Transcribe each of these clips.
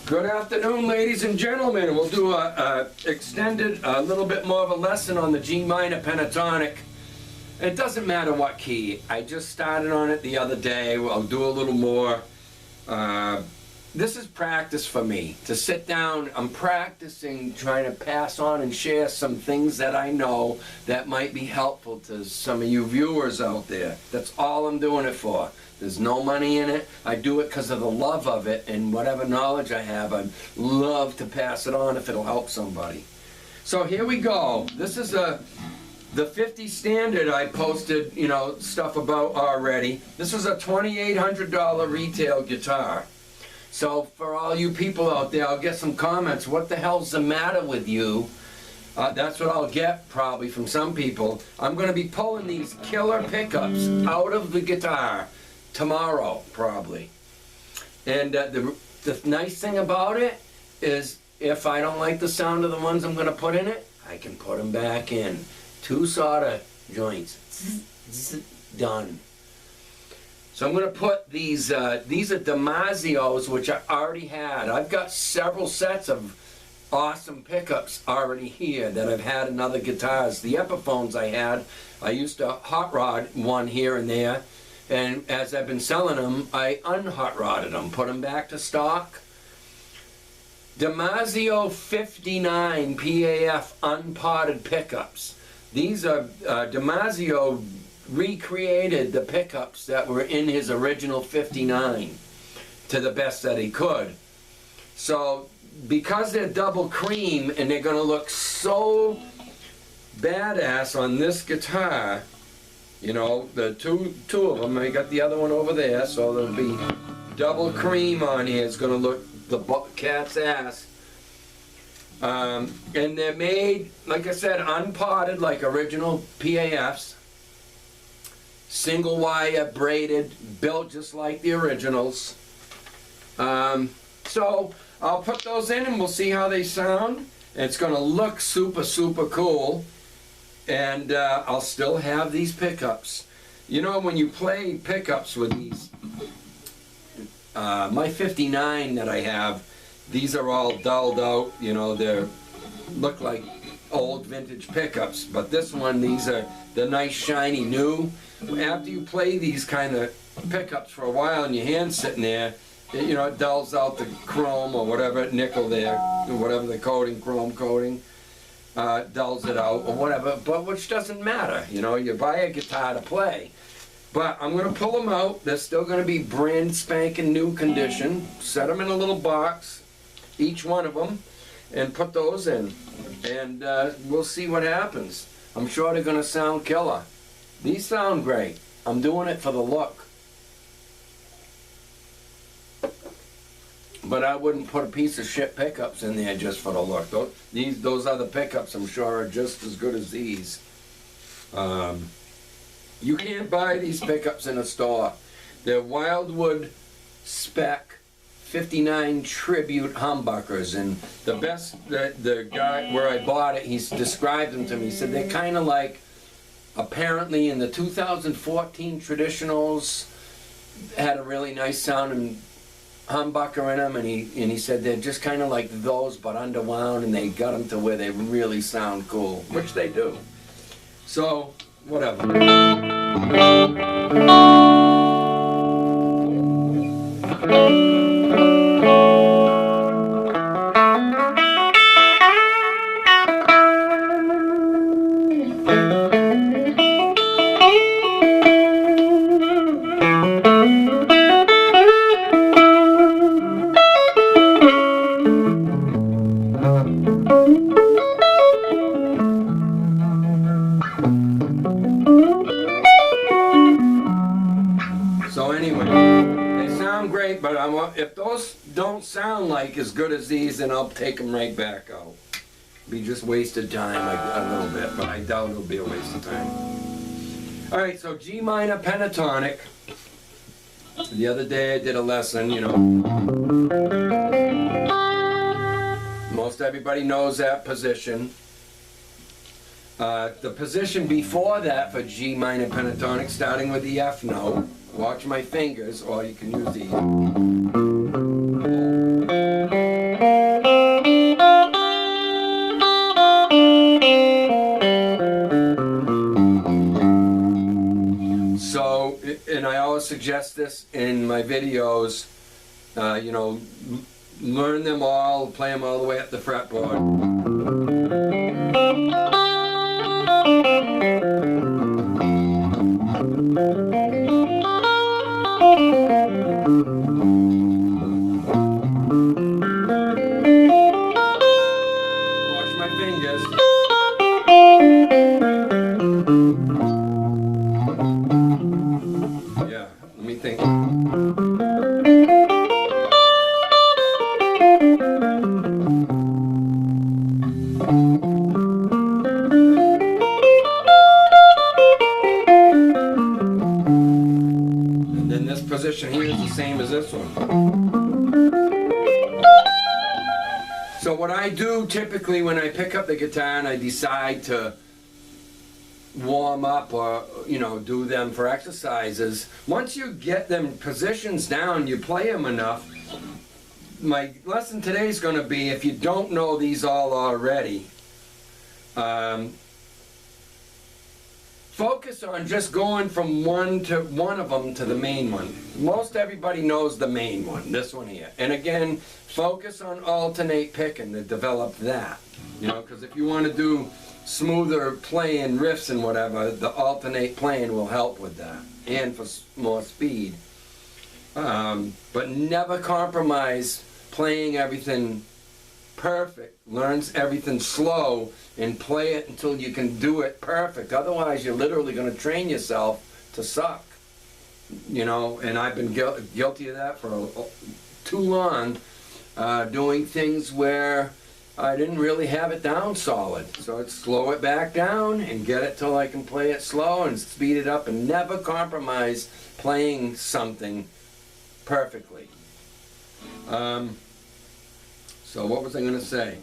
Good afternoon, ladies and gentlemen. We'll do a extended, a little bit more of a lesson on the G minor pentatonic. It doesn't matter what key. I just started on it the other day. I'll do a little more. This is practice for me. To sit down, I'm practicing trying to pass on and share some things that I know that might be helpful to some of you viewers out there. That's all I'm doing it for. There's no money in it. I do it because of the love of it, and whatever knowledge I have, I'd love to pass it on if it'll help somebody. So here we go. This is the 50 standard I posted, stuff about already. This is a $2,800 retail guitar. So for all you people out there, I'll get some comments. What the hell's the matter with you? That's what I'll get probably from some people. I'm going to be pulling these killer pickups out of the guitar tomorrow, probably. And the nice thing about it is if I don't like the sound of the ones I'm going to put in it, I can put them back in. 2 solder joints. Done. So I'm going to put these are Damasio's, which I already had. I've got several sets of awesome pickups already here that I've had in other guitars. The Epiphones I used to hot rod one here and there. And as I've been selling them, I unhot rodded them, put them back to stock. Damasio 59 PAF unpotted pickups. These are Damasio recreated the pickups that were in his original 59 to the best that he could. So because they're double cream and they're going to look so badass on this guitar, the two of them, I got the other one over there, so there'll be double cream on here. It's going to look the cat's ass. And they're made, like I said, unpotted like original PAFs. Single wire, braided, built just like the originals. So I'll put those in and we'll see how they sound. It's going to look super, super cool. And I'll still have these pickups. When you play pickups with these, my 59 that I have, these are all dulled out. They look like old vintage pickups. But this one, these are the nice, shiny, new. After you play these kind of pickups for a while and your hand's sitting there, it dulls out the chrome or whatever, nickel there, whatever the coating, chrome coating. Dulls it out or whatever, but which doesn't matter. You buy a guitar to play. But I'm going to pull them out. They're still going to be brand spanking new condition. Set them in a little box, each one of them, and put those in. And we'll see what happens. I'm sure they're going to sound killer. These sound great. I'm doing it for the look. But I wouldn't put a piece of shit pickups in there just for the look. Those other pickups, I'm sure, are just as good as these. You can't buy these pickups in a store. They're Wildwood spec 59 tribute humbuckers, and the best, the guy where I bought it, he's described them to me. He said they're kind of like, apparently in the 2014 traditionals, had a really nice sounding humbucker in them, and he said they're just kind of like those but underwound, and they got them to where they really sound cool, which they do. So whatever. So anyway, they sound great, but if those don't sound like as good as these, then I'll take them right back out. Be just wasted time a little bit, but I doubt it'll be a waste of time. All right, so G minor pentatonic. The other day I did a lesson, Most everybody knows that position. The position before that for G minor pentatonic, starting with the F note. Watch my fingers, or you can use these. suggest this in my videos. You know, learn them all, play them all the way up the fretboard. Wash my fingers. Yeah, let me think. And then this position here is the same as this one. So what I do typically when I pick up the guitar and I decide to warm up or, you know, do them for exercises, once you get them positions down, you play them enough. My lesson today is going to be, if you don't know these all already, focus on just going from one of them to the main one. Most everybody knows the main one, this one here. And again, focus on alternate picking to develop that. You know, because if you want to do smoother playing riffs and whatever, the alternate playing will help with that, and for more speed. But never compromise playing everything perfect. Learn everything slow and play it until you can do it perfect. Otherwise, you're literally going to train yourself to suck. You know, and I've been guilty of that for too long, doing things where I didn't really have it down solid. So I'd slow it back down and get it till I can play it slow and speed it up, and never compromise playing something perfectly. So what was I going to say?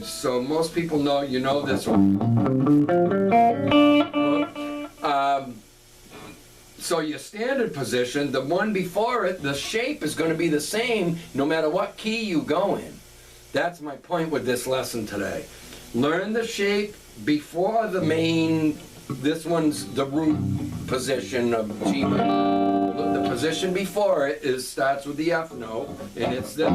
So most people know, you know this one. So your standard position, the one before it, the shape is going to be the same no matter what key you go in. That's my point with this lesson today. Learn the shape before the main, this one's the root position of G minor. The position before it starts with the F note, and it's the...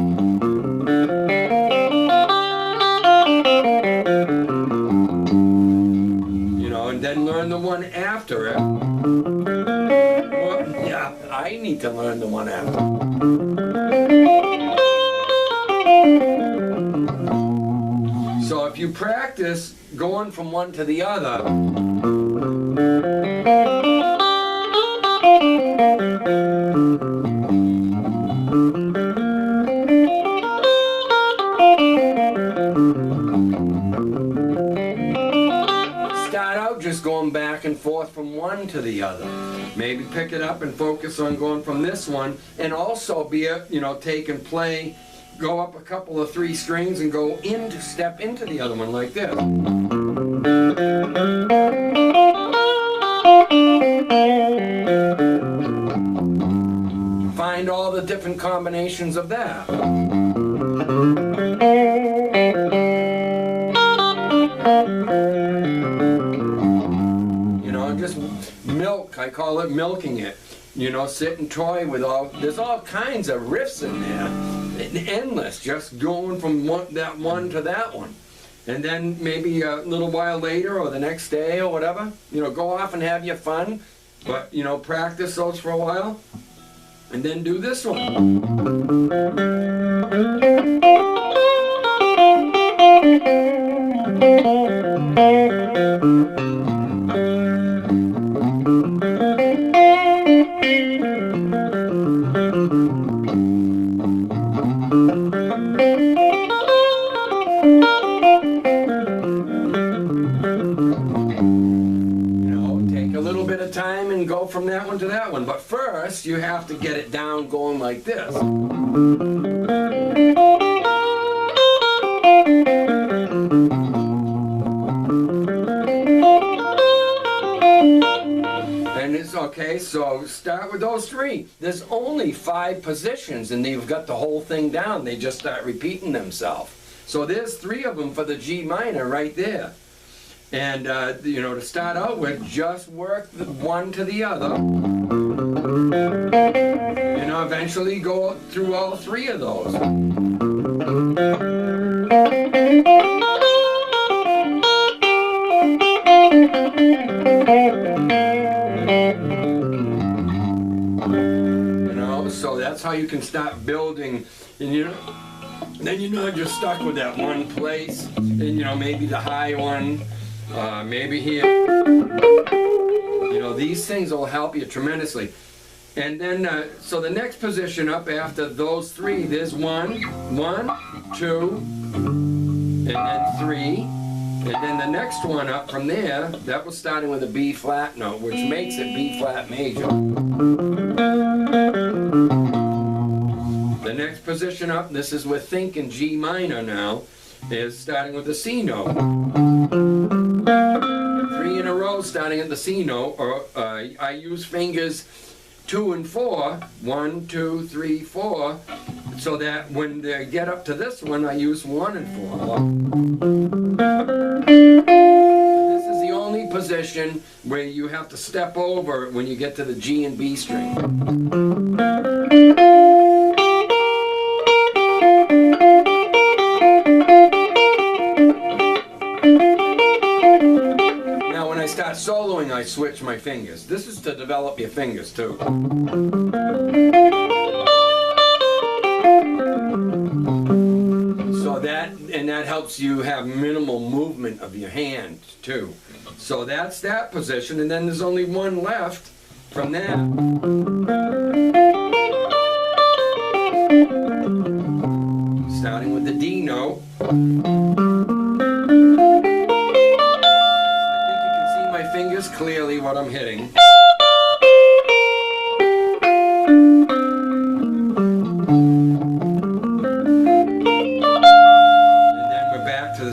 You know, and then learn the one after it. Well, yeah, I need to learn the one after. So if you practice going from one to the other, start out just going back and forth from one to the other. Maybe pick it up and focus on going from this one, and also be a, you know, take and play, go up a couple of 3 strings and go into, step into the other one like this. Find all the different combinations of that. You know, just milk, I call it milking it. You know, sit and toy with there's all kinds of riffs in there. Endless, just going from that one to that one. And then maybe a little while later or the next day or whatever, you know, go off and have your fun, but, you know, practice those for a while, and then do this one. Time and go from that one to that one, but first you have to get it down going like this. And it's okay, so start with those 3. There's only 5 positions and you've got the whole thing down. They just start repeating themselves. So there's 3 of them for the G minor right there. And, you know, to start out with, just work the one to the other. And I'll eventually go through all three of those. You know, so that's how you can start building, and then you're not just stuck with that one place, and maybe the high one, maybe here. These things will help you tremendously. And then, so the next position up after those three, there's one, two, and then three. And then the next one up from there, that was starting with a B flat note, which makes it B flat major. The next position up, this is with think in G minor now, is starting with the C note. Three in a row starting at the C note, or I use fingers 2 and 4, 1, 2, 3, 4, so that when they get up to this one, I use 1 and 4. This is the only position where you have to step over when you get to the G and B string. Now when I start soloing, I switch my fingers. This is to develop your fingers too. So that helps you have minimal movement of your hand too. So that's that position, and then there's only one left from that. Starting with the D note. I think you can see my fingers clearly what I'm hitting.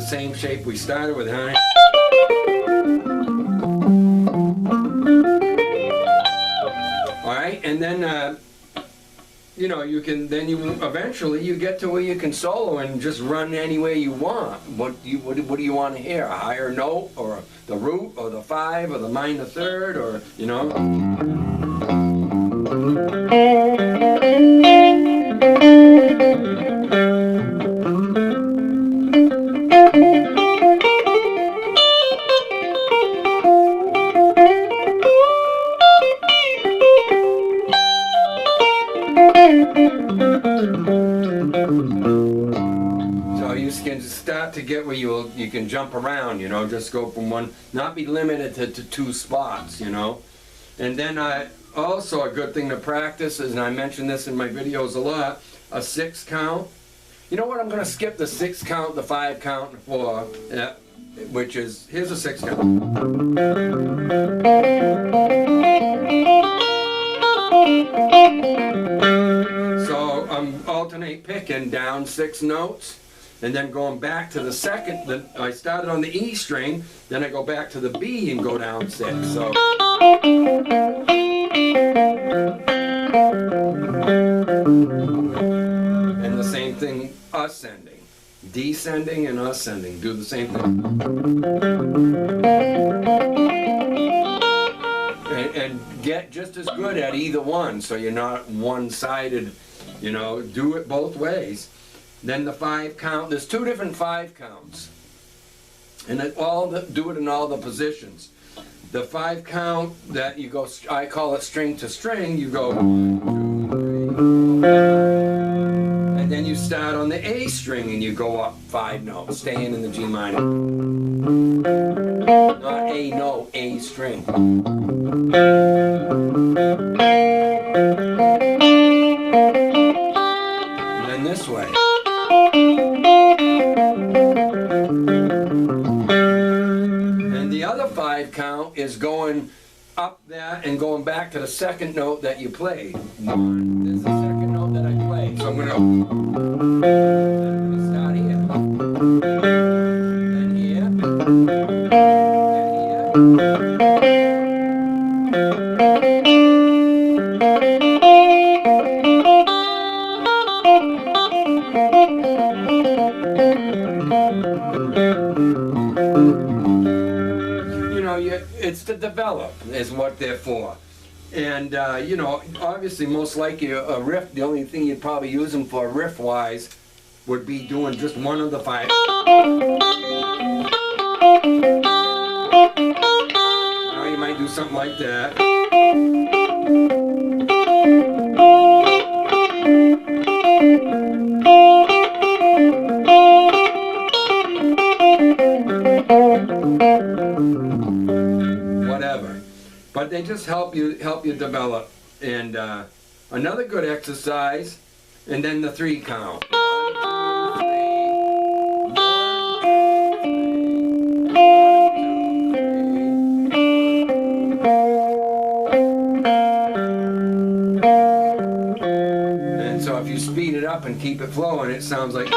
Same shape we started with, huh? All right, and then eventually you get to where you can solo and just run any way you want. What do you want to hear? A higher note, or the root, or the 5, or the minor third, or So you can start to get where you can jump around, just go from one, not be limited to 2 spots, And then also a good thing to practice is, and I mention this in my videos a lot, a 6 count. You know what, I'm going to skip the 6 count, the 5 count, and 4, which is, here's a 6 count. So I'm alternate picking down 6 notes, and then going back to the second. I started on the E string, then I go back to the B and go down 6. So. And the same thing, ascending, descending, and ascending. Do the same thing. And get just as good at either one, so you're not one-sided, do it both ways. Then the 5 count, there's 2 different 5 counts, and do it in all the positions. The 5 count that you go, I call it string to string, you go 1, 2, 3, 4, and then you start on the A string and you go up 5 notes, staying in the G minor. Not A note, A string. And then this way. And the other 5 count is going up that and going back to the second note that you played. 1, this is the second note that I played. So I'm going to start here. Then here. Then here. It's to develop, is what they're for. And, you know, obviously, most likely a riff, the only thing you'd probably use them for riff-wise would be doing just one of the 5. Now you might do something like that. Whatever. But they just help you develop. And another good exercise, and then the 3 count. 1, 2, 3. And so if you speed it up and keep it flowing, it sounds like.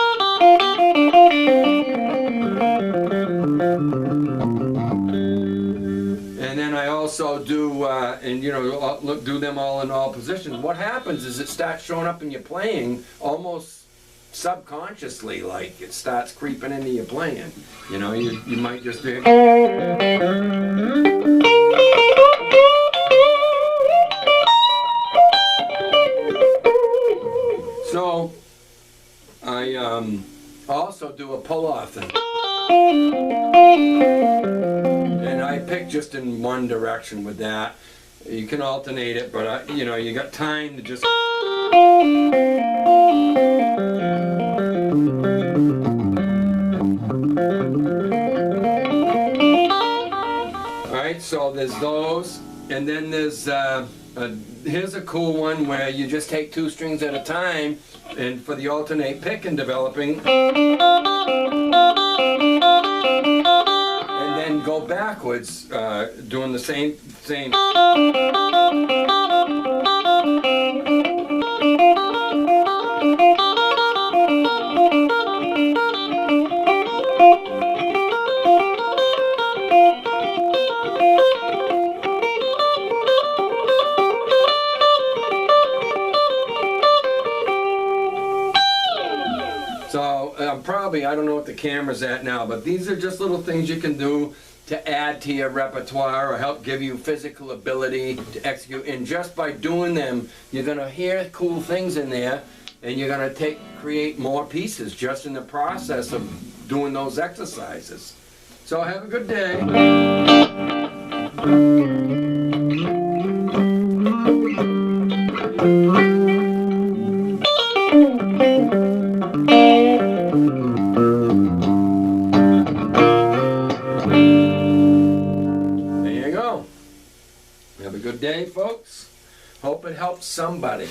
And then I also do, and you know, do them all in all positions. What happens is it starts showing up in your playing almost subconsciously, like it starts creeping into your playing. You know, you might just be. So I also do a pull-off thing. And I pick just in one direction with that. You can alternate it, but you know, you got time to just. Alright, so there's those, and then there's here's a cool one where you just take 2 strings at a time, and for the alternate pick and developing, and then go backwards, doing the same. So probably, I don't know what the camera's at now, but these are just little things you can do to add to your repertoire or help give you physical ability to execute. And just by doing them, you're going to hear cool things in there, and you're going to create more pieces just in the process of doing those exercises. So have a good day. Have a good day, folks. Hope it helps somebody.